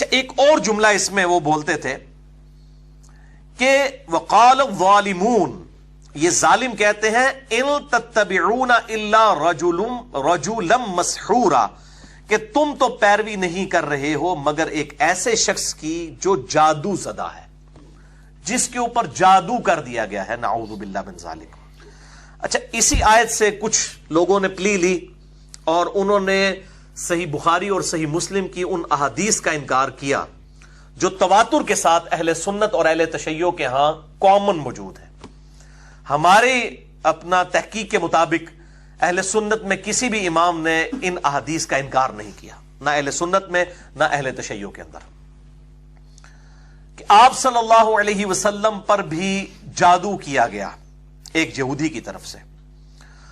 اچھا، ایک اور جملہ اس میں وہ بولتے تھے کہ وقال الظالمون، یہ ظالم کہتے ہیں ان تتبعون الا رجلا مسحورا، کہ تم تو پیروی نہیں کر رہے ہو مگر ایک ایسے شخص کی جو جادو زدہ ہے، جس کے اوپر جادو کر دیا گیا ہے، نعوذ باللہ من ذالک۔ اچھا، اسی آیت سے کچھ لوگوں نے پلی لی اور انہوں نے صحیح بخاری اور صحیح مسلم کی ان احادیث کا انکار کیا جو تواتر کے ساتھ اہل سنت اور اہل تشیع کے ہاں کامن موجود ہے۔ ہمارے اپنا تحقیق کے مطابق اہل سنت میں کسی بھی امام نے ان احادیث کا انکار نہیں کیا، نہ اہل سنت میں نہ اہل تشیع کے اندر، کہ آپ صلی اللہ علیہ وسلم پر بھی جادو کیا گیا ایک یہودی کی طرف سے۔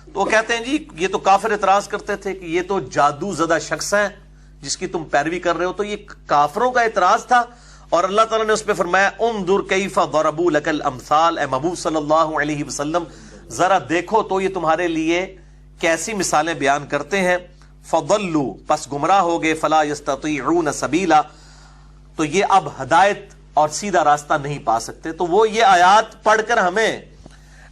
تو وہ کہتے ہیں جی یہ تو کافر اعتراض کرتے تھے کہ یہ تو جادو زدہ شخص ہے جس کی تم پیروی کر رہے ہو، تو یہ کافروں کا اعتراض تھا، اور اللہ تعالیٰ نے اس پہ فرمایا انظر کیف ضربوا لک الامثال، اے محبوب صلی اللہ علیہ وسلم ذرا دیکھو تو یہ تمہارے لیے کیسی مثالیں بیان کرتے ہیں، فضلوا، پس گمراہ ہو گئے، فلا یستطیعون سبیلا، تو یہ اب ہدایت اور سیدھا راستہ نہیں پا سکتے۔ تو وہ یہ آیات پڑھ کر ہمیں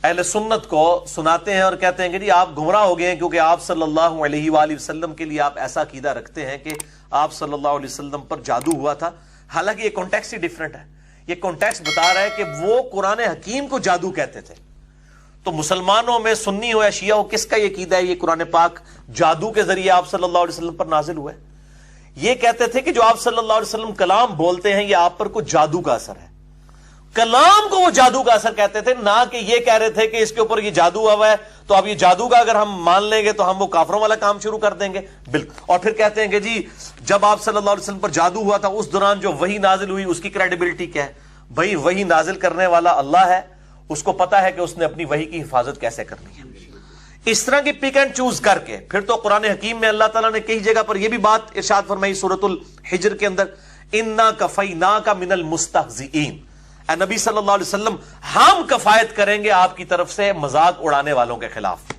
اہل سنت کو سناتے ہیں اور کہتے ہیں کہ جی آپ گمراہ ہو گئے ہیں کیونکہ آپ صلی اللہ علیہ وآلہ وسلم کے لیے آپ ایسا عقیدہ رکھتے ہیں کہ آپ صلی اللہ علیہ وسلم پر جادو ہوا تھا، حالانکہ یہ کانٹیکسٹ ہی ڈیفرنٹ ہے۔ یہ کانٹیکسٹ بتا رہا ہے کہ وہ قرآن حکیم کو جادو کہتے تھے، تو مسلمانوں میں سنی ہو یا شیعہ ہو کس کا یہ عقیدہ ہے یہ قرآن پاک جادو کے ذریعے آپ صلی اللہ علیہ وسلم پر نازل ہوا ہے؟ یہ کہتے تھے کہ جو آپ صلی اللہ علیہ وسلم کلام بولتے ہیں یہ آپ پر کچھ جادو کا اثر ہے، کلام کو وہ جادو کا اثر کہتے تھے، نہ کہ یہ کہہ رہے تھے کہ اس کے اوپر یہ جادو ہوا ہے تو اب یہ جادو کا اگر ہم مان لیں گے تو ہم وہ کافروں والا کام شروع کر دیں گے۔ بالکل، اور پھر کہتے ہیں کہ جی جب آپ صلی اللہ علیہ وسلم پر جادو ہوا تھا اس دوران جو وحی نازل ہوئی اس کی کریڈیبلٹی کیا ہے؟ بھائی وحی نازل کرنے والا اللہ ہے، اس کو پتا ہے کہ اس نے اپنی وحی کی حفاظت کیسے کرنی ہے۔ اس طرح کی پک اینڈ چوز کر کے پھر تو قرآن حکیم میں اللہ تعالیٰ نے کئی جگہ پر یہ بھی بات ارشاد فرمائی سورۃ الحجر کے اندر، انا کفیناک من المستہزئین، اے نبی صلی اللہ علیہ وسلم ہم کفایت کریں گے آپ کی طرف سے مذاق اڑانے والوں کے خلاف۔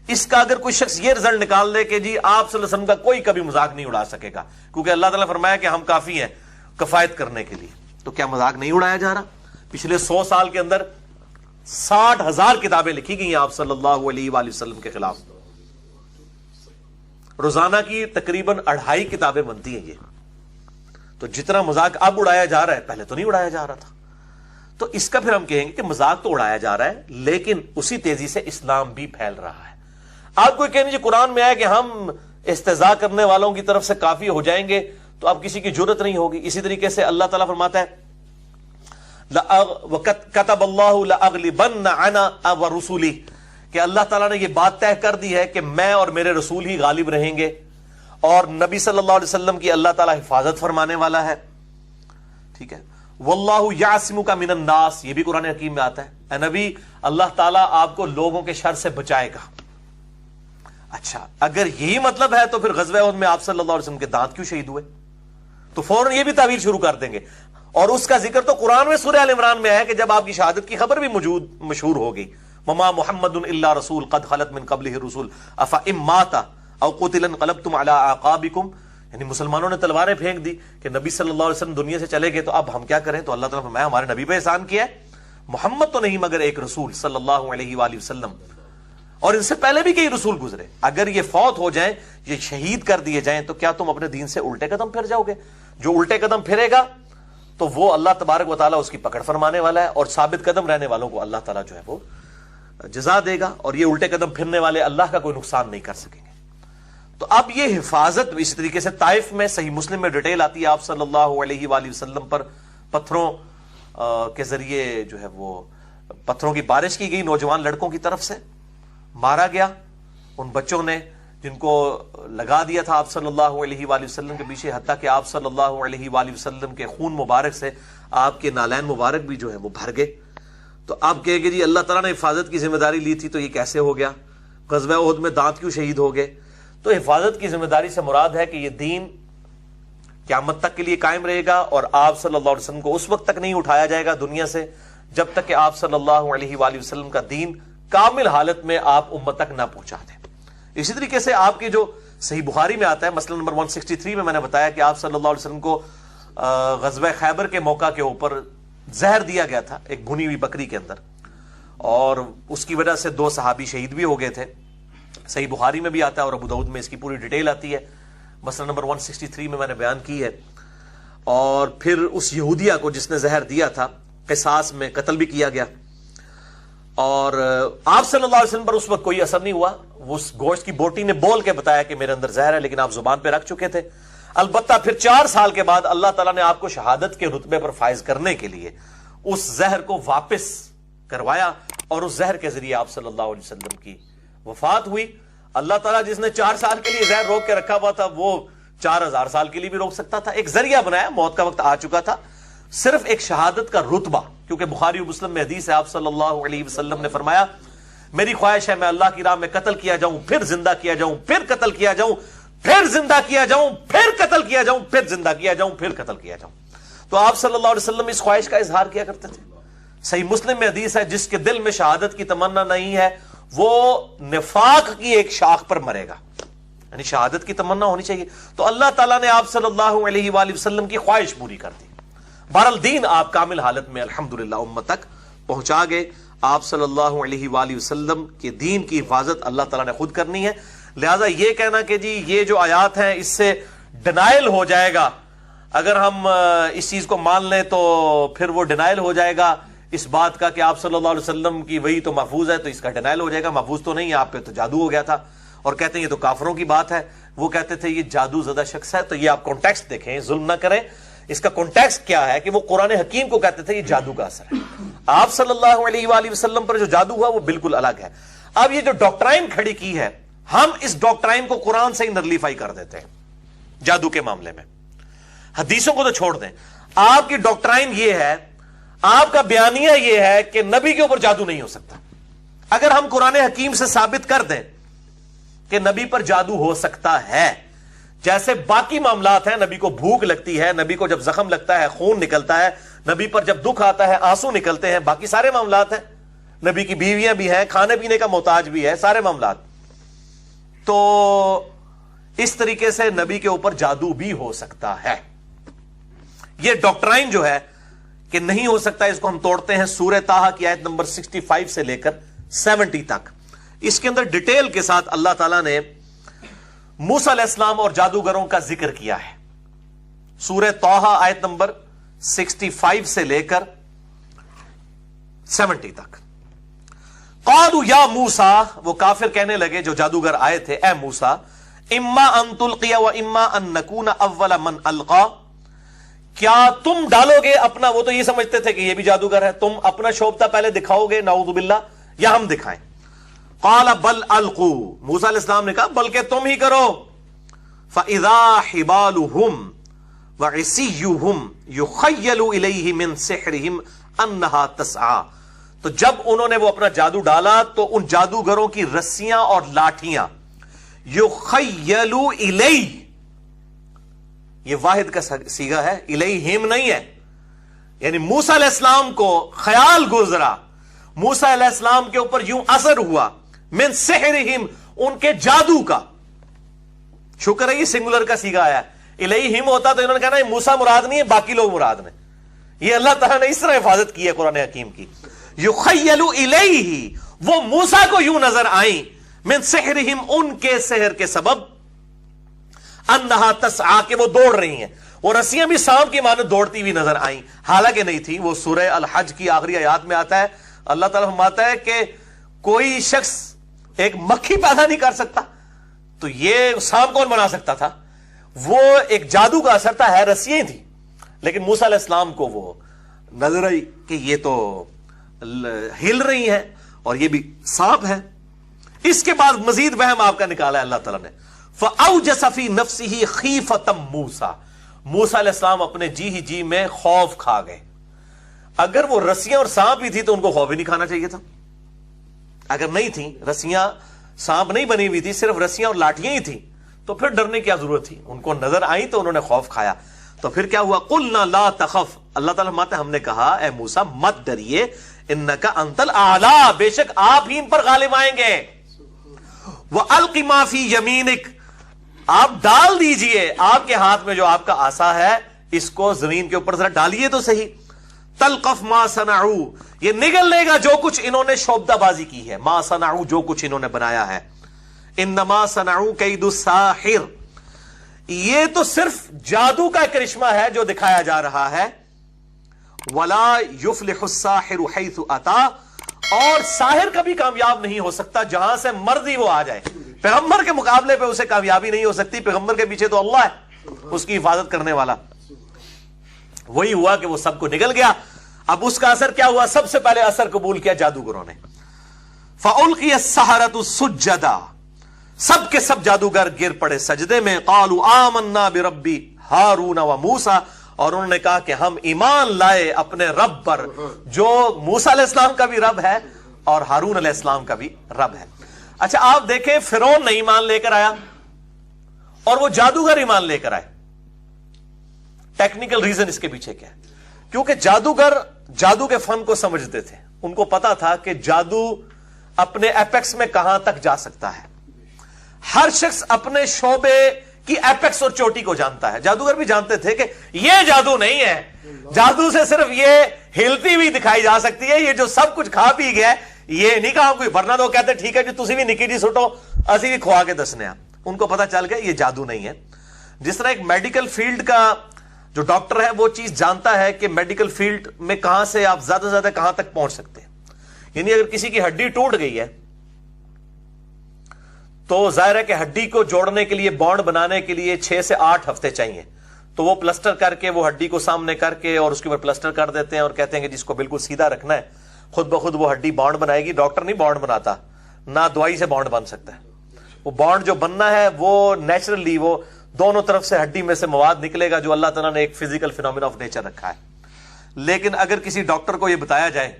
اس کا اگر کوئی شخص یہ رزلٹ نکال دے کہ جی آپ صلی اللہ علیہ وسلم کا کوئی کبھی مذاق نہیں اڑا سکے گا کیونکہ اللہ تعالیٰ فرمایا کہ ہم کافی ہیں کفایت کرنے کے لیے، تو کیا مذاق نہیں اڑایا جا رہا؟ پچھلے 100 سال کے اندر 60,000 کتابیں لکھی گئی ہیں آپ صلی اللہ علیہ وآلہ وسلم کے خلاف، روزانہ کی تقریباً 2.5 کتابیں بنتی ہیں یہ، تو جتنا مذاق اب اڑایا جا رہا ہے پہلے تو نہیں اڑایا جا رہا تھا۔ تو اس کا پھر ہم کہیں گے کہ مذاق تو اڑایا جا رہا ہے لیکن اسی تیزی سے اسلام بھی پھیل رہا ہے۔ آپ کوئی کہنے جی قرآن میں آیا کہ ہم استہزاء کرنے والوں کی طرف سے کافی ہو جائیں گے تو اب کسی کی جرت نہیں ہوگی۔ اسی طریقے سے اللہ تعالیٰ فرماتا ہے کتب اللہ لأغلبن انا ورسولی، کہ اللہ تعالیٰ نے یہ بات طے کر دی ہے کہ میں اور میرے رسول ہی غالب رہیں گے، اور نبی صلی اللہ علیہ وسلم کی اللہ تعالیٰ حفاظت فرمانے والا ہے، ٹھیک ہے۔ واللہ یعصمک من الناس، یہ بھی قرآن حکیم میں آتا ہے، اے نبی اللہ تعالیٰ آپ کو لوگوں کے شر سے بچائے گا۔ اچھا اگر یہی مطلب ہے تو پھر غزوہ احد میں آپ صلی اللہ علیہ وسلم کے دانت کیوں شہید ہوئے؟ تو فوراً یہ بھی تعویل شروع کر دیں گے، اور اس کا ذکر تو قرآن میں سورہ ال عمران میں ہے کہ جب آپ کی شہادت کی خبر بھی مشہور ہو گئی، وما محمد الا رسول قد خلت من قبلہ الرسل افئن مات او قتل انقلبتم علی اعقابکم، یعنی مسلمانوں نے تلواریں پھینک دی کہ نبی صلی اللہ علیہ وسلم دنیا سے چلے گئے تو اب ہم کیا کریں؟ تو اللہ تعالیٰ نے فرمایا ہمارے نبی پہ احسان کیا ہے، محمد تو نہیں مگر ایک رسول صلی اللہ علیہ وآلہ وسلم، اور ان سے پہلے بھی کئی رسول گزرے، اگر یہ فوت ہو جائیں، یہ شہید کر دیے جائیں تو کیا تم اپنے دین سے الٹے قدم پھر جاؤ گے؟ جو الٹے قدم پھرے گا تو وہ اللہ تبارک و تعالیٰ اس کی پکڑ فرمانے والا ہے، اور ثابت قدم رہنے والوں کو اللہ تعالیٰ جو ہے وہ جزا دے گا، اور یہ الٹے قدم پھرنے والے اللہ کا کوئی نقصان نہیں کر سکیں گے۔ تو اب یہ حفاظت اسی طریقے سے طائف میں صحیح مسلم میں ڈیٹیل آتی ہے، آپ صلی اللہ علیہ وآلہ وسلم پر پتھروں کے ذریعے جو ہے وہ پتھروں کی بارش کی گئی، نوجوان لڑکوں کی طرف سے مارا گیا، ان بچوں نے جن کو لگا دیا تھا آپ صلی اللہ علیہ وآلہ وسلم کے پیچھے، حتیٰ کہ آپ صلی اللہ علیہ وآلہ وسلم کے خون مبارک سے آپ کے نالین مبارک بھی جو ہے وہ بھر گئے۔ تو آپ کہیں گے جی اللہ تعالیٰ نے حفاظت کی ذمہ داری لی تھی تو یہ کیسے ہو گیا؟ غزوہ احد میں دانت کیوں شہید ہو گئے؟ تو حفاظت کی ذمہ داری سے مراد ہے کہ یہ دین قیامت تک کے لیے قائم رہے گا، اور آپ صلی اللہ علیہ وسلم کو اس وقت تک نہیں اٹھایا جائے گا دنیا سے جب تک کہ آپ صلی اللہ علیہ وآلہ وسلم کا دین کامل حالت میں آپ امت تک نہ پہنچا دیں۔ اسی طریقے سے آپ کی جو صحیح بخاری میں آتا ہے، مسئلہ نمبر 163 میں نے بتایا کہ آپ صلی اللہ علیہ وسلم کو غزوہ خیبر کے موقع کے اوپر زہر دیا گیا تھا ایک بھنی ہوئی بکری کے اندر، اور اس کی وجہ سے 2 صحابی شہید بھی ہو گئے تھے. صحیح بخاری میں بھی آتا ہے اور ابو داؤد میں اس کی پوری ڈیٹیل آتی ہے، مسئلہ نمبر 163 میں نے بیان کی ہے. اور پھر اس یہودیہ کو جس نے زہر دیا تھا قصاص میں قتل بھی کیا گیا، اور آپ صلی اللہ علیہ وسلم پر اس وقت کوئی اثر نہیں ہوا. اس گوشت کی بوٹی نے بول کے بتایا کہ میرے اندر زہر ہے، لیکن آپ زبان پہ رکھ چکے تھے. البتہ پھر 4 سال کے بعد اللہ تعالیٰ نے آپ کو شہادت کے رتبے پر فائز کرنے کے لیے اس زہر کو واپس کروایا، اور اس زہر کے ذریعے آپ صلی اللہ علیہ وسلم کی وفات ہوئی. اللہ تعالیٰ جس نے 4 سال کے لیے زہر روک کے رکھا ہوا تھا وہ 4000 سال کے لیے بھی روک سکتا تھا. ایک ذریعہ بنایا، موت کا وقت آ چکا تھا، صرف ایک شہادت کا رتبہ. کیونکہ بخاری و مسلم میں حدیث ہے، آپ صلی اللہ علیہ وسلم نے فرمایا میری خواہش ہے میں اللہ کی راہ میں قتل کیا جاؤں، پھر زندہ کیا جاؤں، پھر قتل کیا جاؤں، پھر زندہ کیا جاؤں، پھر قتل کیا جاؤں، پھر زندہ کیا جاؤں، پھر قتل کیا جاؤں. تو آپ صلی اللہ علیہ وسلم اس خواہش کا اظہار کیا کرتے تھے. صحیح مسلم میں حدیث ہے جس کے دل میں شہادت کی تمنا نہیں ہے وہ نفاق کی ایک شاخ پر مرے گا. یعنی شہادت کی تمنا ہونی چاہیے. تو اللہ تعالیٰ نے آپ صلی اللہ علیہ وآلہ وسلم کی خواہش پوری کر دی. بہرحال دین آپ کامل حالت میں الحمدللہ امت تک پہنچا گئے. آپ صلی اللہ علیہ وآلہ وسلم کے دین کی حفاظت اللہ تعالیٰ نے خود کرنی ہے. لہذا یہ کہنا کہ جی یہ جو آیات ہیں اس سے ڈینائل ہو جائے گا، اگر ہم اس چیز کو مان لیں تو پھر وہ ڈینائل ہو جائے گا اس بات کا کہ آپ صلی اللہ علیہ وسلم کی وہی تو محفوظ ہے، تو اس کا ڈینائل ہو جائے گا. محفوظ تو نہیں ہے، آپ پہ تو جادو ہو گیا تھا. اور کہتے ہیں یہ تو کافروں کی بات ہے. وہ کہتے تھے یہ جادو زدہ شخص ہے. تو یہ آپ کانٹیکسٹ دیکھیں، ظلم نہ کریں. اس کا کانٹیکسٹ کیا ہے کہ وہ قرآن حکیم کو کہتے تھے یہ جادو کا اثر ہے. آپ صلی اللہ علیہ وآلہ وسلم پر جو جادو ہوا وہ بالکل الگ ہے. اب یہ جو ڈاکٹرائن کھڑی کی ہے، ہم اس ڈاکٹرائن کو قرآن سے ہی نرلیفائی کر دیتے ہیں جادو کے معاملے میں. حدیثوں کو تو چھوڑ دیں. آپ کی ڈاکٹرائن یہ ہے، آپ کا بیانیہ یہ ہے کہ نبی کے اوپر جادو نہیں ہو سکتا. اگر ہم قرآن حکیم سے ثابت کر دیں کہ نبی پر جادو ہو سکتا ہے، جیسے باقی معاملات ہیں، نبی کو بھوک لگتی ہے، نبی کو جب زخم لگتا ہے خون نکلتا ہے، نبی پر جب دکھ آتا ہے آنسو نکلتے ہیں، باقی سارے معاملات ہیں. نبی کی بیویاں بھی ہیں، کھانے پینے کا محتاج بھی ہے، سارے معاملات. تو اس طریقے سے نبی کے اوپر جادو بھی ہو سکتا ہے. یہ ڈاکٹرائن جو ہے کہ نہیں ہو سکتا، اس کو ہم توڑتے ہیں سورہ طٰہٰ کی آیت نمبر 65 سے لے کر 70 تک. اس کے اندر ڈیٹیل کے ساتھ اللہ تعالیٰ نے موسیٰ علیہ السلام اور جادوگروں کا ذکر کیا ہے. سورہ طٰہٰ آیت نمبر 65 سے لے کر 70 تک. قالوا یا موسیٰ، وہ کافر کہنے لگے جو جادوگر آئے تھے، اے موسیٰ، اما ان تلقی و اما ان نکون اول من القا، کیا تم ڈالو گے اپنا، وہ تو یہ سمجھتے تھے کہ یہ بھی جادوگر ہے، تم اپنا شوبتا پہلے دکھاؤ گے نعوذ باللہ، یا ہم دکھائیں. قال بل القوا، موسیٰ علیہ السلام نے کہا بلکہ تم ہی کرو. فاذا حبالهم وعصیهم یخیل الیہ من سحرهم انہا تسعی، تو جب انہوں نے وہ اپنا جادو ڈالا تو ان جادوگروں کی رسیاں اور لاٹھیاں، یخیل الیہ، یہ واحد کا صیغہ ہے، الیہم نہیں ہے. یعنی موسیٰ علیہ السلام کو خیال گزرا، موسیٰ علیہ السلام کے اوپر یوں اثر ہوا، من سحرہم، ان کے جادو کا. شکر ہے یہ سنگولر کا صیغہ آیا. الیہم ہوتا تو انہوں نے کہا نا موسیٰ مراد نہیں ہے، باقی لوگ مراد نے. یہ اللہ تعالیٰ نے اس طرح حفاظت کی ہے قرآن حکیم کی. یخیل الیہ، وہ موسیٰ کو یوں نظر آئیں، من سحرہم، ان کے سحر کے سبب، انہا تسعی، کہ وہ دوڑ رہی ہیں. وہ رسیاں بھی سانپ کی مانند دوڑتی ہوئی نظر آئیں، حالانکہ نہیں تھی. وہ سورہ الحج کی آخری آیات میں آتا ہے، اللہ تعالیٰ فرماتا ہے کہ کوئی شخص ایک مکھی پیدا نہیں کر سکتا، تو یہ سانپ کون بنا سکتا تھا؟ وہ ایک جادو کا اثر تھا، ہے رسیاں تھی. لیکن موسیٰ علیہ السلام کو وہ نظر آئی کہ یہ تو ہل رہی ہیں اور یہ بھی سانپ ہے. اس کے بعد مزید وہم آپ کا نکالا ہے اللہ تعالیٰ نے. فَأَوْجَسَ فِي نَفْسِهِ خِيفَةً مُوسَىٰ، موسیٰ علیہ السلام اپنے جی ہی جی میں خوف کھا گئے. اگر وہ رسیاں اور سانپ ہی تھی تو ان کو خوف ہی نہیں کھانا چاہیے تھا. اگر نہیں تھی رسیاں، سانپ نہیں بنی ہوئی تھی، صرف رسیاں اور لاٹیاں ہی تھی، تو پھر ڈرنے کی کیا ضرورت تھی؟ ان کو نظر آئی تو انہوں نے خوف کھایا. تو پھر کیا ہوا؟ قُلْنَا لَا تَخَفْ، اللہ تعالیٰ فرماتے ہیں ہم نے کہا اے موسیٰ مت ڈریے، اِنَّكَ أَنْتَ الْأَعْلَىٰ، بے شک آپ ہی ان پر غالب آئیں گے. وَأَلْقِ مَا فِي يَمِينِكَ، آپ ڈال دیجئے آپ کے ہاتھ میں جو آپ کا عصا ہے، اس کو زمین کے اوپر ذرا ڈالیے تو صحیح. تلقف ما صنعوا، یہ نگل لے گا جو کچھ انہوں نے شعبدہ بازی کی ہے. ما صنعوا، جو کچھ انہوں نے بنایا ہے. انما صنعوا کید الساحر، یہ تو صرف جادو کا کرشمہ ہے جو دکھایا جا رہا ہے. ولا یفلح الساحر حیث اتا، اور ساحر کبھی کامیاب نہیں ہو سکتا جہاں سے مرضی وہ آ جائے. پیغمبر کے مقابلے پہ اسے کامیابی نہیں ہو سکتی. پیغمبر کے پیچھے تو اللہ ہے اس کی حفاظت کرنے والا. وہی ہوا کہ وہ سب کو نگل گیا. اب اس کا اثر کیا ہوا؟ سب سے پہلے اثر قبول کیا جادوگروں نے. فَأُلْقِيَ السَّحَرَةُ سُجَّدًا، سب کے سب جادوگر گر پڑے سجدے میں. قَالُوا آمَنَّا بِرَبِّ ہارون وموسیٰ، اور انہوں نے کہا کہ ہم ایمان لائے اپنے رب پر جو موسیٰ علیہ السلام کا بھی رب ہے اور ہارون علیہ السلام کا بھی رب ہے. اچھا آپ دیکھیں، فرعون نہیں ایمان لے کر آیا اور وہ جادوگر ایمان لے کر آئے. ٹیکنیکل ریزن اس کے پیچھے کیا ہے؟ کیونکہ جادوگر جادو کے فن کو سمجھتے تھے. ان کو پتا تھا کہ جادو اپنے ایپیکس میں کہاں تک جا سکتا ہے. ہر شخص اپنے شعبے کی ایپیکس اور چوٹی کو جانتا ہے. جادوگر بھی جانتے تھے کہ یہ جادو نہیں ہے، جادو سے صرف یہ ہلتی ہوئی دکھائی جا سکتی ہے، یہ جو سب کچھ کھا پی گیا یہ نہیں کہا کوئی. ورنہ تو کہتے ٹھیک ہے جی تسی بھی نکی جی سٹو، اسی بھی کھوا کے دسنے. ان کو پتا چل گیا یہ جادو نہیں ہے. جس طرح ایک میڈیکل فیلڈ کا جو ڈاکٹر ہے وہ چیز جانتا ہے کہ میڈیکل فیلڈ میں کہاں سے آپ زیادہ سے زیادہ کہاں تک پہنچ سکتے ہیں. یعنی اگر کسی کی ہڈی ٹوٹ گئی ہے تو ظاہر ہے کہ ہڈی کو جوڑنے کے لیے، بانڈ بنانے کے لیے 6 سے 8 ہفتے چاہیے. تو وہ پلسٹر کر کے وہ ہڈی کو سامنے کر کے اور اس کے اوپر پلسٹر کر دیتے ہیں اور کہتے ہیں کہ جس کو بالکل سیدھا رکھنا ہے خود بخود وہ ہڈی بانڈ بنائے گی. ڈاکٹر نہیں بانڈ بناتا، نہ دوائی سے بانڈ بن سکتا ہے. وہ بانڈ جو بننا ہے وہ نیچرلی وہ دونوں طرف سے ہڈی میں سے مواد نکلے گا جو اللہ تعالیٰ نے ایک فزیکل فینومینا آف نیچر رکھا ہے. لیکن اگر کسی ڈاکٹر کو یہ بتایا جائے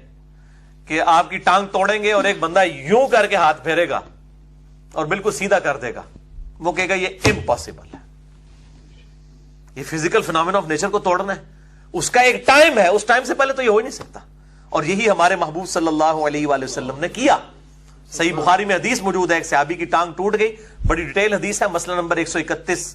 کہ آپ کی ٹانگ توڑیں گے اور ایک بندہ یوں کر کے ہاتھ پھیرے گا اور بالکل سیدھا کر دے گا، وہ کہے گا یہ امپاسبل ہے. یہ فزیکل فینومینا آف نیچر کو توڑنا ہے، اس کا ایک ٹائم ہے، اس ٹائم سے پہلے تو یہ ہو ہی نہیں سکتا. اور یہی ہمارے محبوب صلی اللہ علیہ وآلہ وسلم نے کیا. صحیح بخاری میں حدیث موجود ہے، ایک صحابی کی ٹانگ ٹوٹ گئی، بڑی ڈیٹیل حدیث ہے، مسئلہ نمبر 131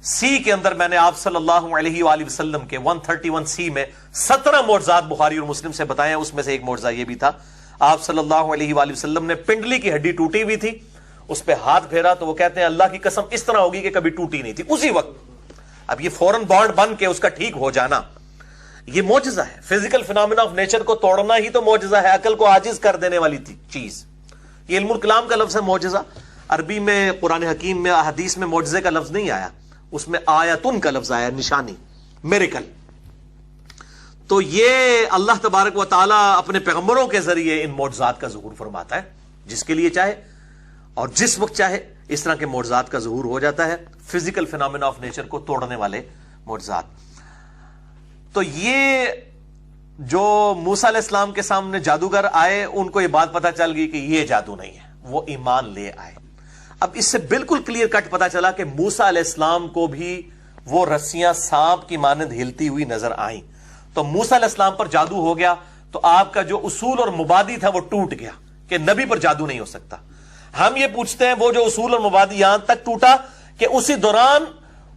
سی کے اندر میں نے آپ صلی اللہ علیہ وآلہ وسلم کے 131 سی میں 17 معجزات بخاری اور مسلم سے بتائے ہیں. اس میں سے ایک معجزہ یہ بھی تھا، آپ صلی اللہ علیہ وآلہ وسلم نے پنڈلی کی ہڈی ٹوٹی ہوئی تھی، اس پہ ہاتھ پھیرا تو وہ کہتے ہیں اللہ کی قسم اس طرح ہوگی کہ کبھی ٹوٹی نہیں تھی اسی وقت. اب یہ فوراً بانڈ بن کے اس کا ٹھیک ہو جانا یہ معجزہ ہے. فزیکل فینومینا آف نیچر کو توڑنا ہی تو معجزہ ہے، عقل کو عاجز کر دینے والی چیز. یہ علم الکلام کا لفظ ہے معجزہ. عربی میں قرآن حکیم میں حدیث میں معجزے کا لفظ نہیں آیا، اس میں آیتن کا لفظ آیا، نشانی، میریکل. تو یہ اللہ تبارک و تعالی اپنے پیغمبروں کے ذریعے ان معجزات کا ظہور فرماتا ہے جس کے لیے چاہے اور جس وقت چاہے. اس طرح کے معجزات کا ظہور ہو جاتا ہے، فزیکل فینومینا آف نیچر کو توڑنے والے معجزات. تو یہ جو موسیٰ علیہ السلام کے سامنے جادوگر آئے ان کو یہ بات پتا چل گئی کہ یہ جادو نہیں ہے، وہ ایمان لے آئے. اب اس سے بالکل کلیئر کٹ پتا چلا کہ موسیٰ علیہ السلام کو بھی وہ رسیاں سانپ کی مانند ہلتی ہوئی نظر آئیں. تو موسیٰ علیہ السلام پر جادو ہو گیا تو آپ کا جو اصول اور مبادی تھا وہ ٹوٹ گیا کہ نبی پر جادو نہیں ہو سکتا. ہم یہ پوچھتے ہیں وہ جو اصول اور مبادی یہاں تک ٹوٹا کہ اسی دوران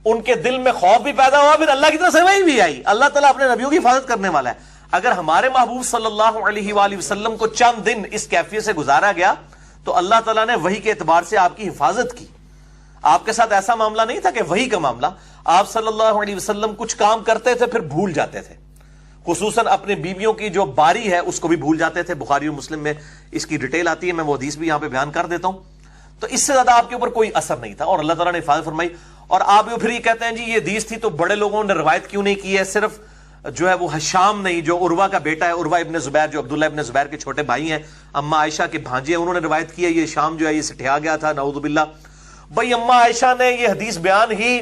ان کے دل میں خوف بھی پیدا ہوا، پھر اللہ کی طرف سے وحی بھی آئی. اللہ تعالیٰ اپنے نبیوں کی حفاظت کرنے والا ہے. اگر ہمارے محبوب صلی اللہ علیہ وآلہ وسلم کو چند دن اس کیفیت سے گزارا گیا تو اللہ تعالیٰ نے وحی کے اعتبار سے آپ کی حفاظت کی. آپ کے ساتھ ایسا معاملہ نہیں تھا کہ وحی کا معاملہ. آپ صلی اللہ علیہ وسلم کچھ کام کرتے تھے پھر بھول جاتے تھے، خصوصاً اپنے بیویوں کی جو باری ہے اس کو بھی بھول جاتے تھے. بخاری اور مسلم میں اس کی ڈیٹیل آتی ہے، میں وہ حدیث بھی یہاں پہ بیان کر دیتا ہوں. تو اس سے زیادہ آپ کے اوپر کوئی اثر نہیں تھا اور اللہ تعالیٰ نے حفاظت فرمائی. اور آپ پھر یہ کہتے ہیں جی یہ حدیث تھی تو بڑے لوگوں نے روایت کیوں نہیں کی ہے؟ صرف جو ہے وہ حشام نہیں، جو عروہ کا بیٹا ہے، عروہ ابن زبیر، جو عبداللہ ابن زبیر کے چھوٹے بھائی ہیں، اما عائشہ کے بھانجے ہیں، انہوں نے روایت کی ہے یہ شام جو ہے یہ سٹھیا گیا تھا، نعوذ باللہ. بھائی اما عائشہ نے یہ حدیث بیان ہی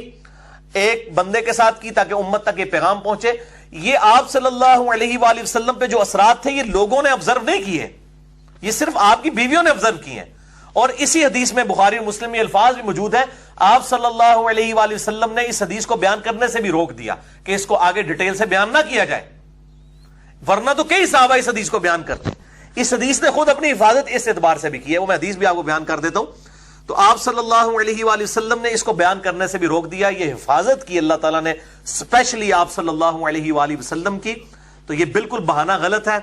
ایک بندے کے ساتھ کی تاکہ امت تک یہ پیغام پہنچے. یہ آپ صلی اللہ علیہ وآلہ وسلم پہ جو اثرات تھے یہ لوگوں نے آبزرو نہیں کیے، یہ صرف آپ کی بیویوں نے آبزرو کیے ہیں. اور اسی حدیث میں بخاری اور مسلم میں الفاظ بھی موجود ہیں، آپ صلی اللہ علیہ وآلہ وسلم نے اس حدیث کو بیان کرنے سے بھی روک دیا کہ اس کو آگے ڈیٹیل سے بیان نہ کیا جائے، ورنہ تو کئی صحابہ اس حدیث کو بیان کرتے. اس حدیث نے خود اپنی حفاظت اس اعتبار سے بھی کی ہے، وہ میں حدیث بھی آپ کو بیان کر دیتا ہوں. تو آپ صلی اللہ علیہ وآلہ وسلم نے اس کو بیان کرنے سے بھی روک دیا. یہ حفاظت کی اللہ تعالیٰ نے اسپیشلی آپ صلی اللہ علیہ وآلہ وسلم کی. تو یہ بالکل بہانہ غلط ہے,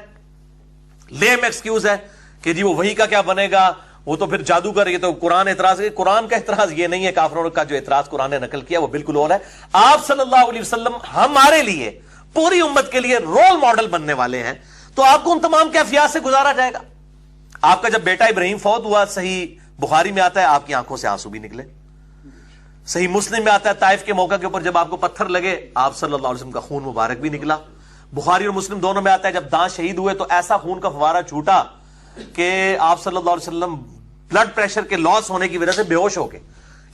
لیم ایکسکیوز ہے کہ جی وہ وہی کا کیا بنے گا, وہ تو پھر جادوگر, یہ تو قرآن اعتراض ہے. قرآن کا اعتراض یہ نہیں ہے, کافروں کا جو اعتراض قرآن نے نقل کیا وہ بالکل اور ہے. آپ صلی اللہ علیہ وسلم ہمارے لیے, پوری امت کے لیے رول ماڈل بننے والے ہیں. تو آپ کو ان تمام کیفیات سے گزارا جائے گا. آپ کا جب بیٹا ابراہیم فوت ہوا, صحیح بخاری میں آتا ہے آپ کی آنکھوں سے آنسو بھی نکلے. صحیح مسلم میں آتا ہے طائف کے موقع کے اوپر جب آپ کو پتھر لگے آپ صلی اللہ علیہ وسلم کا خون مبارک بھی نکلا. بخاری اور مسلم دونوں میں آتا ہے جب دانت شہید ہوئے تو ایسا خون کا فوارہ چھوٹا کہ آپ صلی اللہ علیہ وسلم بلڈ پریشر کے لاس ہونے کی وجہ سے بے ہوش ہو گئے.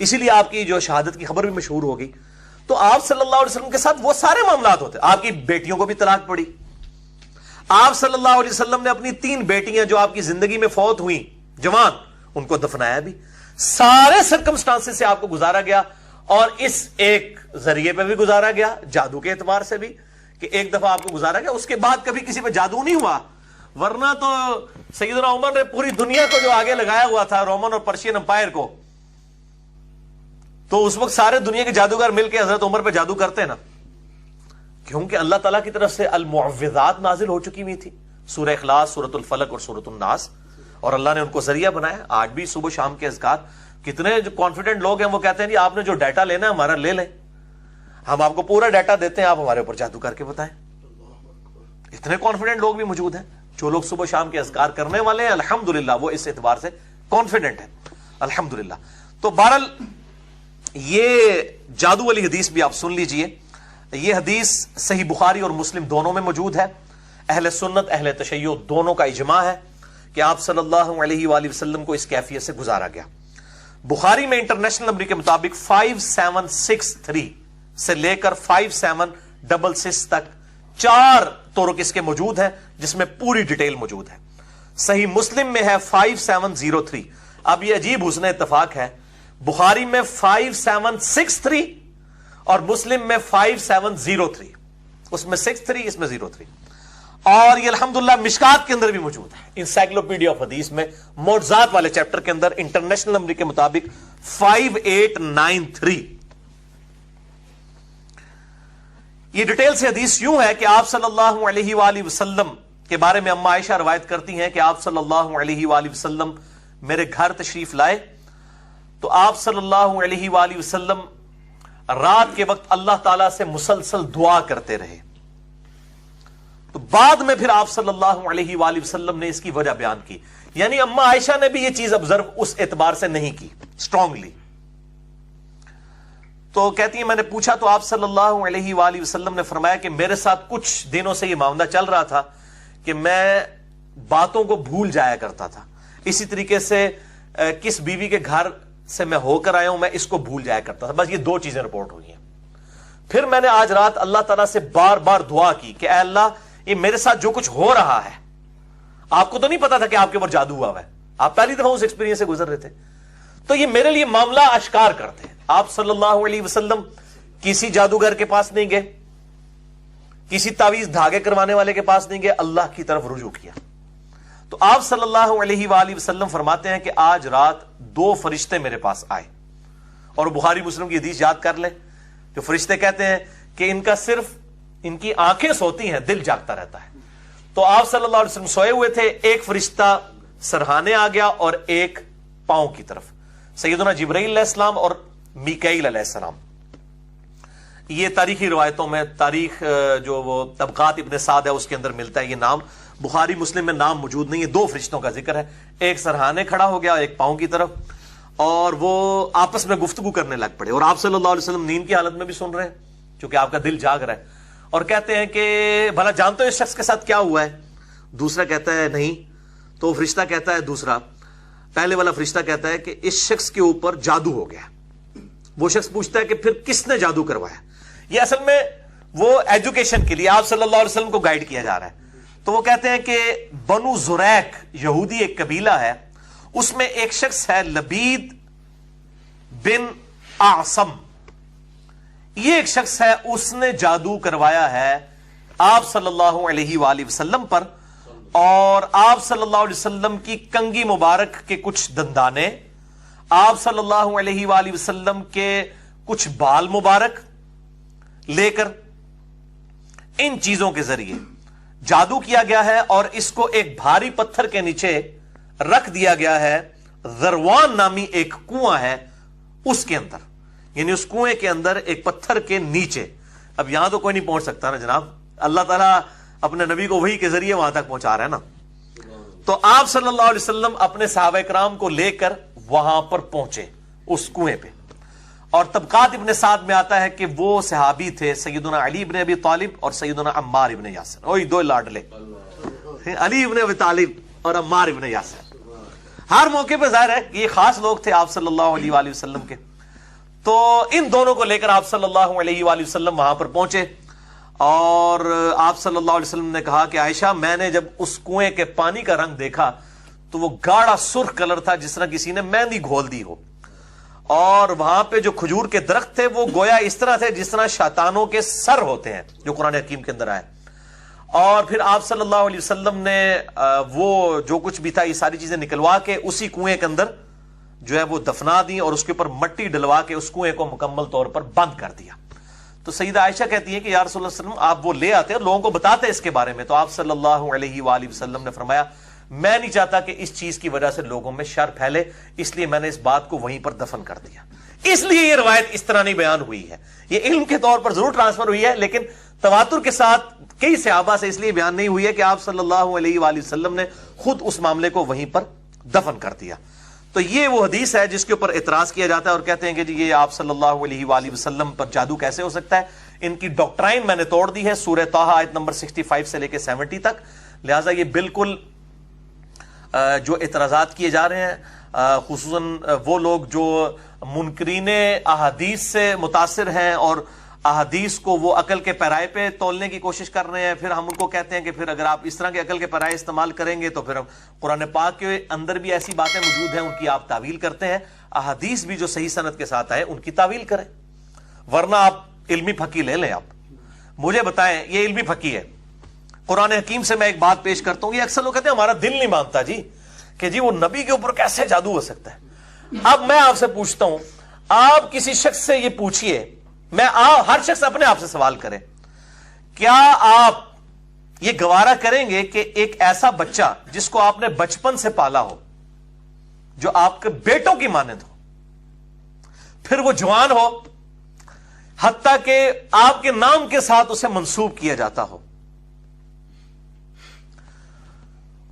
اسی لیے آپ کی جو شہادت کی خبر بھی مشہور ہو گئی. تو آپ صلی اللہ علیہ وسلم کے ساتھ وہ سارے معاملات ہوتے. آپ کی بیٹیوں کو بھی طلاق پڑی. آپ صلی اللہ علیہ وسلم نے اپنی 3 بیٹیاں جو آپ کی زندگی میں فوت ہوئیں جوان, ان کو دفنایا بھی. سارے سرکمسٹانسز سے آپ کو گزارا گیا, اور اس ایک ذریعے پہ بھی گزارا گیا, جادو کے اعتبار سے بھی, کہ ایک دفعہ آپ کو گزارا گیا, اس کے بعد کبھی کسی پہ جادو نہیں ہوا. ورنہ تو سیدنا عمر نے پوری دنیا کو جو آگے لگایا ہوا تھا, رومن اور پرشین امپائر کو, تو اس وقت سارے دنیا کے جادوگر مل کے حضرت عمر پہ جادو کرتے نا, کیونکہ اللہ تعالیٰ کی طرف سے المعوذات نازل ہو چکی ہوئی تھی, سورہ اخلاص, سورۃ الفلق اور سورۃ الناس, اور اللہ نے ان کو ذریعہ بنایا. آج بھی صبح شام کے اذکار, کتنے جو کانفیڈنٹ لوگ ہیں وہ کہتے ہیں جی آپ نے جو ڈیٹا لینا ہے ہمارا لے لیں, ہم آپ کو پورا ڈیٹا دیتے ہیں, آپ ہمارے اوپر جادو کر کے بتائیں. اتنے کانفیڈنٹ لوگ بھی موجود ہیں. جو لوگ صبح شام کے اذکار کرنے والے ہیں الحمدللہ وہ اس اعتبار سے کانفیڈنٹ ہیں الحمدللہ. تو بہرحال یہ جادو والی حدیث بھی آپ سن لیجئے. یہ حدیث صحیح بخاری اور مسلم دونوں میں موجود ہے. اہل سنت اہل تشیع دونوں کا اجماع ہے کہ آپ صلی اللہ علیہ وآلہ وسلم کو اس کیفیت سے گزارا گیا. بخاری میں انٹرنیشنل نمبر کے مطابق 5763 سے لے کر 5766 تک 4 طرق اس کے موجود ہیں, جس میں پوری ڈیٹیل موجود ہے. صحیح مسلم میں ہے 5703. اب یہ عجیب حسن اتفاق ہے, بخاری میں 5763 اور مسلم میں 5703, اس میں 63 اس میں 03. اور یہ الحمدللہ مشکات کے اندر بھی موجود ہے, انسائکلوپیڈیا آف حدیث میں معجزات والے چیپٹر کے اندر انٹرنیشنل نمبر کے مطابق 5893. یہ ڈیٹیل سے حدیث یوں ہے کہ آپ صلی اللہ علیہ وآلہ وسلم کے بارے میں اما عائشہ روایت کرتی ہیں کہ آپ صلی اللہ علیہ وآلہ وسلم میرے گھر تشریف لائے تو آپ صلی اللہ علیہ وآلہ وسلم رات کے وقت اللہ تعالیٰ سے مسلسل دعا کرتے رہے. تو بعد میں پھر آپ صلی اللہ علیہ وآلہ وسلم نے اس کی وجہ بیان کی. یعنی اما عائشہ نے بھی یہ چیز آبزرو اس اعتبار سے نہیں کی اسٹرانگلی. تو کہتی ہیں میں نے پوچھا تو آپ صلی اللہ علیہ وآلہ وسلم نے فرمایا کہ میرے ساتھ کچھ دنوں سے یہ معاملہ چل رہا تھا کہ میں باتوں کو بھول جایا کرتا تھا. اسی طریقے سے کس بیوی کے گھر سے میں ہو کر آیا ہوں میں اس کو بھول جایا کرتا تھا. بس یہ 2 چیزیں رپورٹ ہوئی ہیں. پھر میں نے آج رات اللہ تعالیٰ سے بار بار دعا کی کہ اے اللہ یہ میرے ساتھ جو کچھ ہو رہا ہے, آپ کو تو نہیں پتا تھا کہ آپ کے اوپر جادو ہوا ہے, آپ پہلی دفعہ اس ایکسپیرینس سے گزر رہے تھے, تو یہ میرے لیے معاملہ اشکار کرتے ہیں. آپ صلی اللہ علیہ وسلم کسی جادوگر کے پاس نہیں گئے, کسی تعویذ دھاگے کروانے والے کے پاس نہیں گئے, اللہ کی طرف رجوع کیا. تو آپ صلی اللہ علیہ وآلہ وسلم فرماتے ہیں کہ آج رات 2 فرشتے میرے پاس آئے, اور بخاری مسلم کی حدیث یاد کر لیں. جو فرشتے کہتے ہیں کہ ان کا صرف ان کی آنکھیں سوتی ہیں, دل جاگتا رہتا ہے. تو آپ صلی اللہ علیہ وسلم سوئے ہوئے تھے, ایک فرشتہ سرہانے آ گیا اور ایک پاؤں کی طرف, سیدنا جبرائیل علیہ السلام اور میکائیل علیہ السلام. یہ تاریخی روایتوں میں, تاریخ جو وہ طبقات ابن سعد ہے اس کے اندر ملتا ہے یہ نام. بخاری مسلم میں نام موجود نہیں ہے. 2 فرشتوں کا ذکر ہے, ایک سرہانے کھڑا ہو گیا ایک پاؤں کی طرف, اور وہ آپس میں گفتگو کرنے لگ پڑے. اور آپ صلی اللہ علیہ وسلم نیند کی حالت میں بھی سن رہے ہیں چونکہ آپ کا دل جاگ رہا ہے, اور کہتے ہیں کہ بھلا جانتے ہو اس شخص کے ساتھ کیا ہوا ہے؟ دوسرا کہتا ہے نہیں. تو فرشتہ کہتا ہے, دوسرا پہلے والا فرشتہ کہتا ہے کہ اس شخص کے اوپر جادو ہو گیا. وہ شخص پوچھتا ہے کہ پھر کس نے جادو کروایا؟ یہ اصل میں وہ ایجوکیشن کے لیے آپ صلی اللہ علیہ وسلم کو گائیڈ کیا جا رہا ہے. تو وہ کہتے ہیں کہ بنو زریق یہودی ایک قبیلہ ہے, اس میں ایک شخص ہے لبید بن اعصم, یہ ایک شخص ہے, اس نے جادو کروایا ہے آپ صلی اللہ علیہ وآلہ وسلم پر, اور آپ صلی اللہ علیہ وسلم کی کنگھی مبارک کے کچھ دندانے آپ صلی اللہ علیہ وآلہ وسلم کے کچھ بال مبارک لے کر ان چیزوں کے ذریعے جادو کیا گیا ہے، اور اس کو ایک بھاری پتھر کے نیچے رکھ دیا گیا ہے۔ ذروان نامی ایک کنواں ہے اس کے اندر، یعنی اس کنویں کے اندر ایک پتھر کے نیچے۔ اب یہاں تو کوئی نہیں پہنچ سکتا نا جناب، اللہ تعالیٰ اپنے نبی کو وحی کے ذریعے وہاں تک پہنچا رہا ہے نا۔ تو آپ صلی اللہ علیہ وسلم اپنے صحابہ کرام کو لے کر وہاں پر پہنچے اس کنویں پہ، اور طبقات ابن سعد میں آتا ہے کہ وہ صحابی تھے سیدنا علی ابن ابی طالب اور سیدنا عمار ابن یاسر، وہی دو لاڈلے، علی ابن ابی طالب اور عمار ابن یاسر۔ ہر موقع پہ ظاہر ہے کہ یہ خاص لوگ تھے آپ صلی اللہ علیہ وآلہ وسلم کے۔ تو ان دونوں کو لے کر آپ صلی اللہ علیہ وآلہ وسلم وہاں پر پہنچے، اور آپ صلی اللہ علیہ وسلم نے کہا کہ عائشہ، میں نے جب اس کنویں کے پانی کا رنگ دیکھا تو وہ گاڑھا سرخ کلر تھا، جس طرح کسی نے مہندی گھول دی ہو، اور وہاں پہ جو کھجور کے درخت تھے وہ گویا اس طرح تھے جس طرح شیطانوں کے سر ہوتے ہیں، جو قرآن حکیم کے اندر آئے۔ اور پھر آپ صلی اللہ علیہ وسلم نے وہ جو کچھ بھی تھا یہ ساری چیزیں نکلوا کے اسی کنویں کے اندر جو ہے وہ دفنا دی، اور اس کے اوپر مٹی ڈلوا کے اس کنویں کو مکمل طور پر بند کر دیا۔ تو سیدہ عائشہ کہتی ہیں کہ یا رسول اللہ صلی اللہ علیہ وسلم، آپ وہ لے آتے اور لوگوں کو بتاتے اس کے بارے میں۔ تو آپ صلی اللہ علیہ وآلہ وسلم نے فرمایا، میں نہیں چاہتا کہ اس چیز کی وجہ سے لوگوں میں شر پھیلے، اس لیے میں نے اس بات کو وہیں پر دفن کر دیا۔ اس لیے یہ روایت اس طرح نہیں بیان ہوئی ہے، یہ علم کے طور پر ضرور ٹرانسفر ہوئی ہے، لیکن تواتر کے ساتھ کئی صحابہ سے اس لیے بیان نہیں ہوئی ہے کہ آپ صلی اللہ علیہ وآلہ وسلم نے خود اس معاملے کو وہیں پر دفن کر دیا۔ تو یہ وہ حدیث ہے جس کے اوپر اعتراض کیا جاتا ہے، اور کہتے ہیں کہ جی یہ آپ صلی اللہ علیہ وآلہ وسلم پر جادو کیسے ہو سکتا ہے؟ ان کی ڈاکٹرائن میں نے توڑ دی ہے سورہ طٰہٰ آیت نمبر 65 سے لے کے 70 تک، لہٰذا یہ بالکل جو اعتراضات کیے جا رہے ہیں، خصوصاً وہ لوگ جو منکرین احادیث سے متاثر ہیں اور احادیث کو وہ عقل کے پیرائے پہ تولنے کی کوشش کر رہے ہیں، پھر ہم ان کو کہتے ہیں کہ پھر اگر آپ اس طرح کے عقل کے پیرائے استعمال کریں گے تو پھر قرآن پاک کے اندر بھی ایسی باتیں موجود ہیں، ان کی آپ تعویل کرتے ہیں، احادیث بھی جو صحیح سند کے ساتھ آئے ان کی تعویل کریں، ورنہ آپ علمی پھکی لے لیں۔ آپ مجھے بتائیں، یہ علمی پھکی ہے، قرآن حکیم سے میں ایک بات پیش کرتا ہوں، یہ اکثر لوگ کہتے ہیں ہمارا دل نہیں مانتا جی کہ جی وہ نبی کے اوپر کیسے جادو ہو سکتا ہے۔ اب میں آپ سے پوچھتا ہوں، آپ کسی شخص سے یہ پوچھئے، ہر شخص اپنے آپ سے سوال کرے، کیا آپ یہ گوارا کریں گے کہ ایک ایسا بچہ جس کو آپ نے بچپن سے پالا ہو، جو آپ کے بیٹوں کی مانند ہو، پھر وہ جوان ہو، حتیٰ کہ آپ کے نام کے ساتھ اسے منسوب کیا جاتا ہو،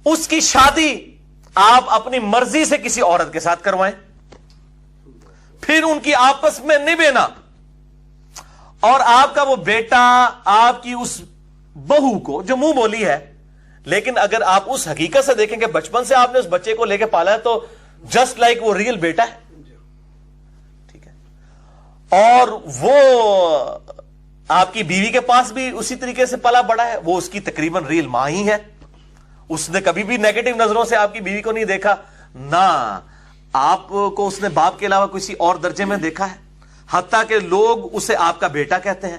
اس کی شادی آپ اپنی مرضی سے کسی عورت کے ساتھ کروائیں، پھر ان کی آپس میں نبھنا، اور آپ کا وہ بیٹا آپ کی اس بہو کو جو منہ بولی ہے، لیکن اگر آپ اس حقیقت سے دیکھیں کہ بچپن سے آپ نے اس بچے کو لے کے پالا ہے تو جسٹ لائک وہ ریئل بیٹا ہے، ٹھیک ہے، اور وہ آپ کی بیوی کے پاس بھی اسی طریقے سے پلا بڑا ہے، وہ اس کی تقریباً ریئل ماں ہی ہے، اس نے کبھی بھی نیگیٹو نظروں سے آپ کی بیوی کو نہیں دیکھا، نہ آپ کو اس نے باپ کے علاوہ کسی اور درجے میں دیکھا ہے، حتیٰ کہ لوگ اسے آپ کا بیٹا کہتے ہیں،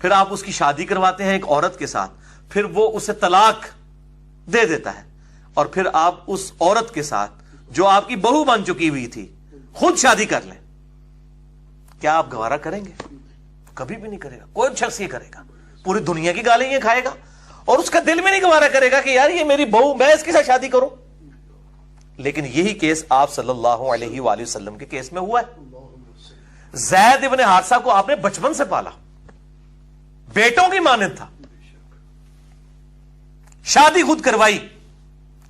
پھر آپ اس کی شادی کرواتے ہیں ایک عورت کے ساتھ، پھر وہ اسے طلاق دے دیتا ہے، اور پھر آپ اس عورت کے ساتھ جو آپ کی بہو بن چکی ہوئی تھی خود شادی کر لیں، کیا آپ گوارا کریں گے؟ کبھی بھی نہیں کرے گا، کوئی شخص یہ کرے گا، پوری دنیا کی گالیں یہ کھائے گا، اور اس کا دل میں نہیں گوارا کرے گا کہ یار یہ میری بہو، میں اس کے ساتھ شادی کروں۔ لیکن یہی کیس آپ صلی اللہ علیہ وآلہ وسلم کے کیس میں ہوا ہے۔ زید ابن حارثہ کو آپ نے بچپن سے پالا، بیٹوں کی مانند تھا، شادی خود کروائی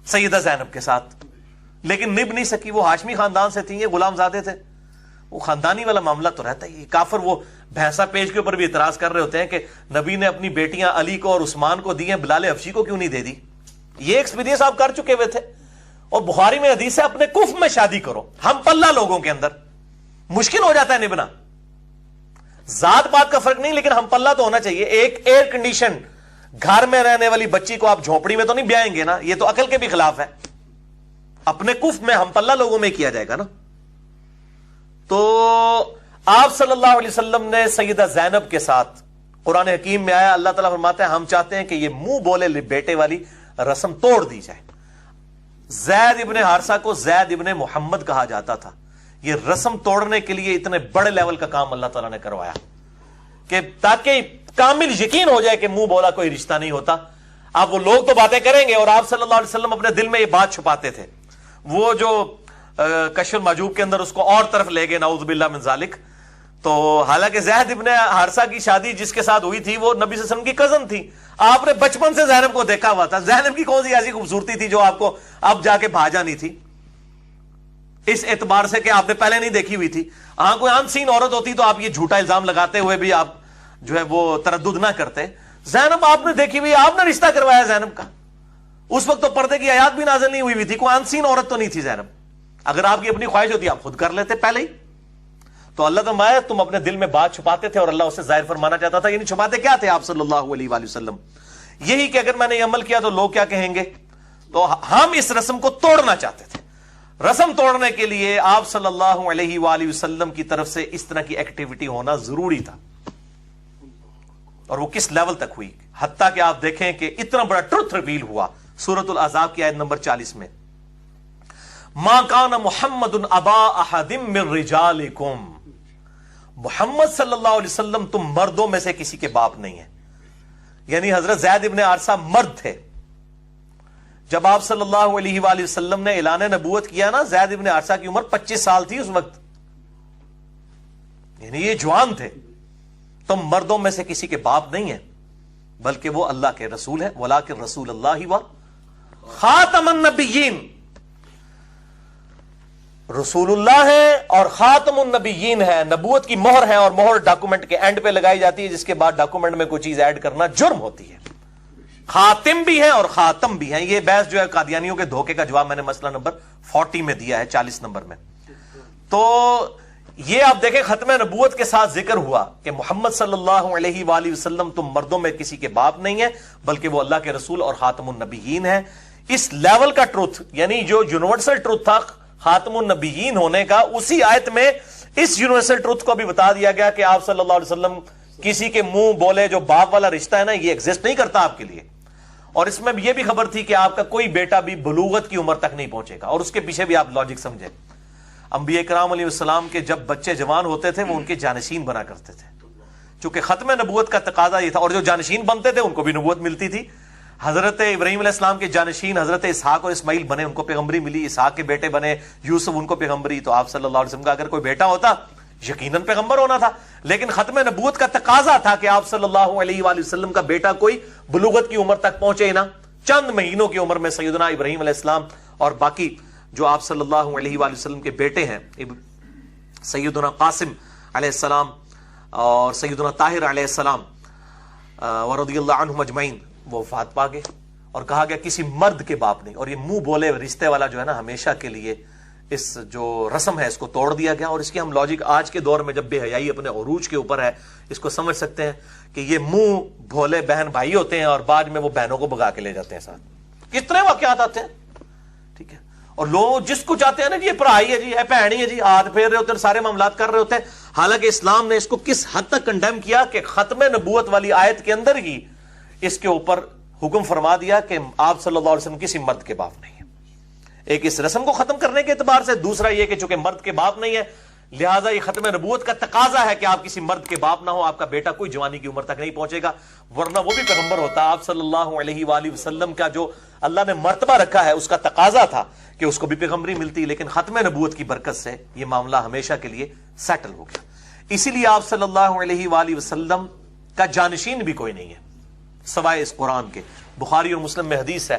سیدہ زینب کے ساتھ، لیکن نبھ نہیں سکی، وہ ہاشمی خاندان سے تھی، یہ غلام زادے تھے، وہ خاندانی والا معاملہ تو رہتا ہی۔ کافر وہ بھینسا پیج کے اوپر بھی اعتراض کر رہے ہوتے ہیں کہ نبی نے اپنی بیٹیاں علی کو اور عثمان کو دی ہیں، بلال حبشی کو کیوں نہیں دے دی؟ یہ ایکسپیرینس آپ کر چکے ہوئے تھے، اور بخاری میں حدیث ہے اپنے کف میں شادی کرو، ہم پلہ لوگوں کے اندر مشکل ہو جاتا ہے نبھنا، ذات پات کا فرق نہیں، لیکن ہم پلہ تو ہونا چاہیے۔ ایک ایئر کنڈیشن گھر میں رہنے والی بچی کو آپ جھونپڑی میں تو نہیں بیائیں گے نا، یہ تو عقل کے بھی خلاف ہے، اپنے کف میں ہم پلہ لوگوں میں کیا جائے گا نا۔ تو آپ صلی اللہ علیہ وسلم نے سیدہ زینب کے ساتھ، قرآن حکیم میں آیا، اللہ تعالیٰ فرماتے ہیں ہم چاہتے ہیں کہ یہ منہ بولے بیٹے والی رسم توڑ دی جائے۔ زید ابن حارثہ کو زید ابن محمد کہا جاتا تھا، یہ رسم توڑنے کے لیے اتنے بڑے لیول کا کام اللہ تعالیٰ نے کروایا کہ تاکہ کامل یقین ہو جائے کہ منہ بولا کوئی رشتہ نہیں ہوتا. اب وہ لوگ تو باتیں کریں گے اور آپ صلی اللہ علیہ وسلم اپنے دل میں یہ بات چھپاتے تھے. وہ جو کشف المحجوب کے اندر اس کو اور طرف لے گئے نعوذ باللہ من ذالک. تو حالانکہ زید ابن حارثہ کی شادی جس کے ساتھ ہوئی تھی وہ نبی صلی اللہ علیہ وسلم کی کزن تھی. آپ نے بچپن سے زینب کو دیکھا ہوا تھا. زینب کی کون سی ایسی خوبصورتی تھی جو آپ کو اب جا کے بھاجا نہیں تھی اس اعتبار سے کہ آپ نے پہلے نہیں دیکھی ہوئی تھی. ہاں کوئی ان سین عورت ہوتی تو آپ یہ جھوٹا الزام لگاتے ہوئے بھی آپ جو ہے وہ تردد نہ کرتے. زینب آپ نے دیکھی ہوئی, آپ نے رشتہ کروایا زینب کا. اس وقت تو پردے کی آیات بھی نازل نہیں ہوئی تھی, کوئی ان سین عورت تو نہیں تھی زینب. اگر آپ کی اپنی خواہش ہوتی آپ خود کر لیتے پہلے ہی. تو اللہ تعالیٰ تم اپنے دل میں بات چھپاتے تھے اور اللہ اسے ظاہر فرمانا چاہتا تھا. یعنی چھپاتے کیا تھے آپ صلی اللہ علیہ وآلہ وسلم؟ یہی کہ اگر میں نے یہ عمل کیا تو لوگ کیا کہیں گے. تو ہم اس رسم کو توڑنا چاہتے تھے. رسم توڑنے کے لیے آپ صلی اللہ علیہ وآلہ وسلم کی طرف سے اس طرح کی ایکٹیویٹی ہونا ضروری تھا. اور وہ کس لیول تک ہوئی, حتیٰ کہ آپ دیکھیں کہ اتنا بڑا ٹروتھ ریویل ہوا سورۃ الاحزاب کی آیت نمبر 40 میں, ما کان محمد ابا احد من رجالکم. محمد صلی اللہ علیہ وسلم تم مردوں میں سے کسی کے باپ نہیں ہیں. یعنی حضرت زید ابن حارثہ مرد تھے. جب آپ صلی اللہ علیہ وآلہ وسلم نے اعلان نبوت کیا نا, زید ابن حارثہ کی عمر 25 سال تھی اس وقت, یعنی یہ جوان تھے. تم مردوں میں سے کسی کے باپ نہیں ہیں بلکہ وہ اللہ کے رسول ہے. وَلَٰكِن رسول اللہ و خاتم النبیین. رسول اللہ ہے اور خاتم النبیین ہے. نبوت کی مہر ہے اور مہر ڈاکومنٹ کے اینڈ پہ لگائی جاتی ہے, جس کے بعد ڈاکومنٹ میں کوئی چیز ایڈ کرنا جرم ہوتی ہے. خاتم بھی ہے اور خاتم بھی ہے. یہ بحث جو ہے قادیانیوں کے دھوکے کا جواب میں نے مسئلہ نمبر 40 میں دیا ہے, 40 نمبر میں. تو یہ آپ دیکھیں ختم نبوت کے ساتھ ذکر ہوا کہ محمد صلی اللہ علیہ وآلہ وسلم تم مردوں میں کسی کے باپ نہیں ہے بلکہ وہ اللہ کے رسول اور خاتم النبیین ہے. اس لیول کا ٹروتھ, یعنی جو یونیورسل ٹروتھ تھا خاتم النبیین ہونے کا, اسی آیت میں اس یونیورسل ٹروتھ کو بھی بتا دیا گیا کہ آپ صلی اللہ علیہ وسلم کسی کے منہ بولے جو باپ والا رشتہ ہے نا, یہ ایگزسٹ نہیں کرتا آپ کے لیے. اور اس میں یہ بھی خبر تھی کہ آپ کا کوئی بیٹا بھی بلوغت کی عمر تک نہیں پہنچے گا. اور اس کے پیچھے بھی آپ لاجک سمجھیں, انبیاء کرام علیہ السلام کے جب بچے جوان ہوتے تھے وہ ان کے جانشین بنا کرتے تھے, چونکہ ختم نبوت کا تقاضا یہ تھا. اور جو جانشین بنتے تھے ان کو بھی نبوت ملتی تھی. حضرت ابراہیم علیہ السلام کے جانشین حضرت اسحاق اور اسماعیل بنے, ان کو پیغمبری ملی. اسحاق کے بیٹے بنے یوسف, ان کو پیغمبری. تو آپ صلی اللہ علیہ وسلم کا اگر کوئی بیٹا ہوتا یقیناً پیغمبر ہونا تھا. لیکن ختم نبوت کا تقاضا تھا کہ آپ صلی اللہ علیہ وآلہ وسلم کا بیٹا کوئی بلوغت کی عمر تک پہنچے نا, چند مہینوں کی عمر میں سیدنا ابراہیم علیہ السلام اور باقی جو آپ صلی اللہ علیہ وآلہ وسلم کے بیٹے ہیں, سیدنا قاسم علیہ السلام اور سیدنا طاہر علیہ السلام ورضی اللہ عنہم اجمعین, وہ وفات پا گئے. اور کہا گیا کسی مرد کے باپ نہیں. اور یہ منہ بولے رشتے والا جو ہے نا, ہمیشہ کے لیے اس جو رسم ہے اس کو توڑ دیا گیا. اور اس کی ہم لاجک آج کے دور میں جب بے حیائی اپنے عروج کے اوپر ہے اس کو سمجھ سکتے ہیں کہ یہ منہ بھولے بہن بھائی ہوتے ہیں اور بعد میں وہ بہنوں کو بھگا کے لے جاتے ہیں ساتھ. کتنے واقعات آتے ہیں, ٹھیک ہے. اور لوگ جس کو چاہتے ہیں نا جی یہ بھائی ہے جی, یہ بہن ہی ہے جی, ہاتھ پھیر رہے ہوتے ہیں, سارے معاملات کر رہے ہوتے ہیں. حالانکہ اسلام نے اس کو کس حد تک کنڈیم کیا کہ ختم نبوت والی آیت کے اندر ہی اس کے اوپر حکم فرما دیا کہ آپ صلی اللہ علیہ وسلم کسی مرد کے باپ نہیں ہے. ایک اس رسم کو ختم کرنے کے اعتبار سے, دوسرا یہ کہ چونکہ مرد کے باپ نہیں ہے لہٰذا یہ ختم نبوت کا تقاضا ہے کہ آپ کسی مرد کے باپ نہ ہو, آپ کا بیٹا کوئی جوانی کی عمر تک نہیں پہنچے گا, ورنہ وہ بھی پیغمبر ہوتا. آپ صلی اللہ علیہ وآلہ وسلم کا جو اللہ نے مرتبہ رکھا ہے اس کا تقاضا تھا کہ اس کو بھی پیغمبری ملتی. لیکن ختم نبوت کی برکت سے یہ معاملہ ہمیشہ کے لیے سیٹل ہو گیا. اسی لیے آپ صلی اللہ علیہ وآلہ وسلم کا جانشین بھی کوئی نہیں ہے سوائے اس قرآن کے. بخاری اور مسلم میں حدیث ہے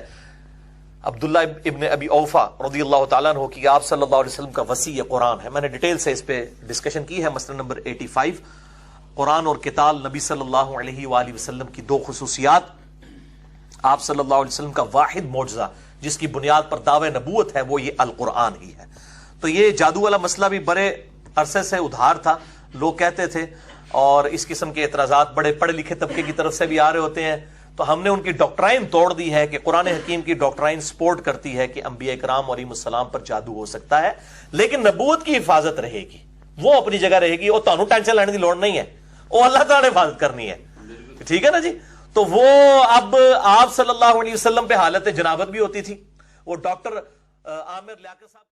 عبداللہ ابن ابی اوفا رضی اللہ تعالیٰ عنہ کی, آپ صلی اللہ علیہ وسلم کا وصی قرآن ہے. میں نے ڈیٹیل سے اس پہ ڈسکشن کی ہے. مسئلہ نمبر 85, قرآن اور قتال, نبی صلی اللہ علیہ وآلہ وسلم کی دو خصوصیات. آپ صلی اللہ علیہ وسلم کا واحد معجزہ جس کی بنیاد پر دعوی نبوت ہے وہ یہ القرآن ہی ہے. تو یہ جادو والا مسئلہ بھی بڑے عرصے سے ادھار تھا, لوگ کہتے تھے, اور اس قسم کے اعتراضات بڑے پڑھے لکھے طبقے کی طرف سے بھی آ رہے ہوتے ہیں. تو ہم نے ان کی ڈاکٹرائن توڑ دی ہے کہ قرآن حکیم کی ڈاکٹرائن سپورٹ کرتی ہے کہ انبیاء کرام علیہ السلام پر جادو ہو سکتا ہے لیکن نبوت کی حفاظت رہے گی, وہ اپنی جگہ رہے گی. وہ تانوں ٹینشن لینے کی لوڑ نہیں ہے, وہ اللہ تعالیٰ نے حفاظت کرنی ہے, ٹھیک ہے نا جی. تو وہ اب آپ صلی اللہ علیہ وسلم پہ حالت جنابت بھی ہوتی تھی. وہ ڈاکٹر عامر لیاقت صاحب